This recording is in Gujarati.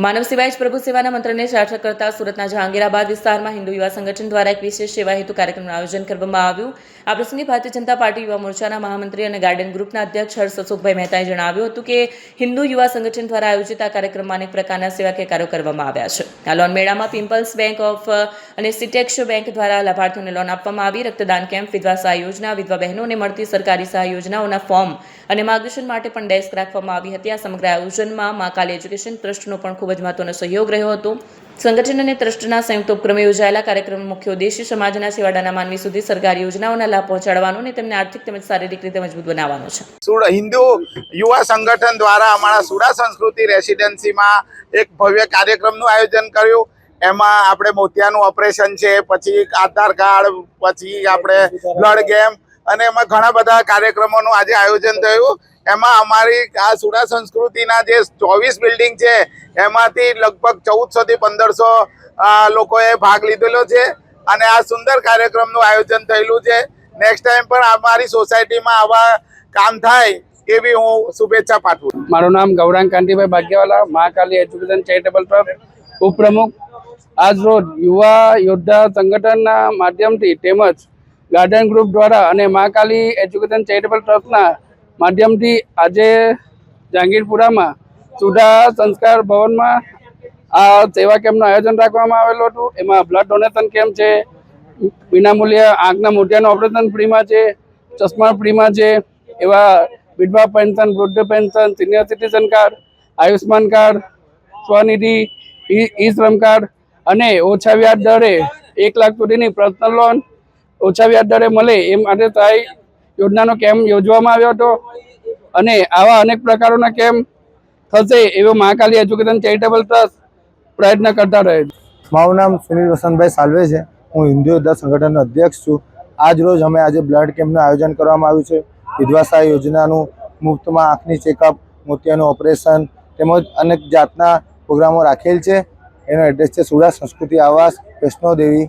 માનવ સેવા જ પ્રભુ સેવાના મંત્રને સાર્થક કરતા સુરતના જહાંગીરાબાદ વિસ્તારમાં હિન્દુ યુવા સંગઠન દ્વારા એક વિશેષ સેવા હેતુ કાર્યક્રમનું આયોજન કરવામાં આવ્યું। આ પ્રસંગે ભારતીય જનતા પાર્ટી યુવા મોરચાના મહામંત્રી અને ગાર્ડન ગ્રુપના અધ્યક્ષ હર્ષ અશોકભાઈ મહેતાએ જણાવ્યું હતું કે હિન્દુ યુવા સંગઠન દ્વારા આયોજિત આ કાર્યક્રમમાં અનેક પ્રકારના સેવાકીય કાર્યો કરવામાં આવ્યા છે। આ લોન મેળામાં પીપલ્સ બેંક ઓફ અને સિટેક્સ બેંક દ્વારા લાભાર્થીઓને લોન આપવામાં આવી। રક્તદાન કેમ્પ, વિધવા સહાય યોજના, વિધવા બહેનોને મળતી સરકારી સહાય યોજનાઓના ફોર્મ અને માર્ગદર્શન માટે પણ ડેસ્ક રાખવામાં આવી હતી। આ સમગ્ર આયોજનમાં મા કાલી એજ્યુકેશન ટ્રસ્ટનો પણ ખૂબ જ મહત્વનો સહયોગ રહ્યો હતો। સંગઠન અને ટ્રસ્ટના સંયુક્ત ઉપક્રમે યોજાયેલા કાર્યક્રમનો મુખ્ય ઉદ્દેશ્ય સમાજના છેવાડાના માનવી સુધી સરકારી યોજનાઓના લાભ પહોંચાડવાનો અને તેમને આર્થિક તેમજ શારીરિક રીતે મજબૂત બનાવવાનો છે। હિન્દુ યુવા સંગઠન દ્વારા અમારા સુડા સંસ્કૃતિ રેસિડેન્સીમાં એક ભવ્ય કાર્યક્રમનું આયોજન કર્યું। એમાં આપણે મોતિયાનું ઓપરેશન છે, પછી આધાર કાર્ડ, પછી આપણે બ્લડ કેમ્પ અને એમાં ઘણા બધા કાર્યક્રમોનું આજે આયોજન થયું। એમાં અમારી આ સુડા સંસ્કૃતિના જે 24 બિલ્ડિંગ છે એમાંથી લગભગ 1400 થી 1500 લોકોએ ભાગ લીધેલો છે અને આ સુંદર કાર્યક્રમનું આયોજન થયેલું છે। નેક્સ્ટ ટાઈમ પણ અમારી સોસાયટીમાં આવા કામ થાય એવી હું શુભેચ્છા પાઠવું। મારું નામ ગૌરાંગ કાંતિભાઈ ભાગ્યવાલા, મા કાલી એજ્યુકેશન ચેરિટેબલ ટ્રસ્ટ ઉપપ્રમુખ। આજ રોજ યુવા યોદ્ધા સંગઠનના માધ્યમથી તેમજ ગાર્ડન ગ્રુપ દ્વારા અને મા કાલી એજ્યુકેશન ચેરિટેબલ ટ્રસ્ટના માધ્યમથી આજે જહાંગીરપુરામાં સુડા સંસ્કાર ભવનમાં આ સેવા કેમ્પનું આયોજન રાખવામાં આવેલું હતું। એમાં બ્લડ ડોનેશન કેમ્પ છે, વિનામૂલ્ય આંખના મોતિયાનું ઓપરેશન ફ્રીમાં છે, ચશ્મા ફ્રીમાં છે, એવા વિધવા પેન્શન, વૃદ્ધ pension, senior citizen card, Ayushman card, Svanidhi, e Shram card અને ઓછા વ્યાજ દરે 1 લાખ સુધીની પર્સનલ લોન ઓછા વ્યાજ દરે મળે એ માટે સહાય યોજનાનો કેમ્પ યોજવામાં આવ્યો હતો અને આવા અનેક પ્રકારોના કેમ્પ થશે એવો મા કાલી એજ્યુકેશન ચેરિટેબલ ટ્રસ્ટ પ્રયત્ન કરતા રહે છે। મારું નામ સુનિલ વસંતભાઈ સાલ્વે છે। હું હિન્દુ યોદ્ધા સંગઠનનો અધ્યક્ષ છું। આજ રોજ અમે આજે બ્લડ કેમ્પનું આયોજન કરવામાં આવ્યું છે। વિધવા સહાય યોજનાનું મુફ્તમાં આંખની ચેકઅપ, મોતિયાનું ઓપરેશન તેમજ અનેક જાતના પ્રોગ્રામો રાખેલ છે। એનો એડ્રેસ છે સુડા સંસ્કૃતિ આવાસ, વૈષ્ણોદેવી,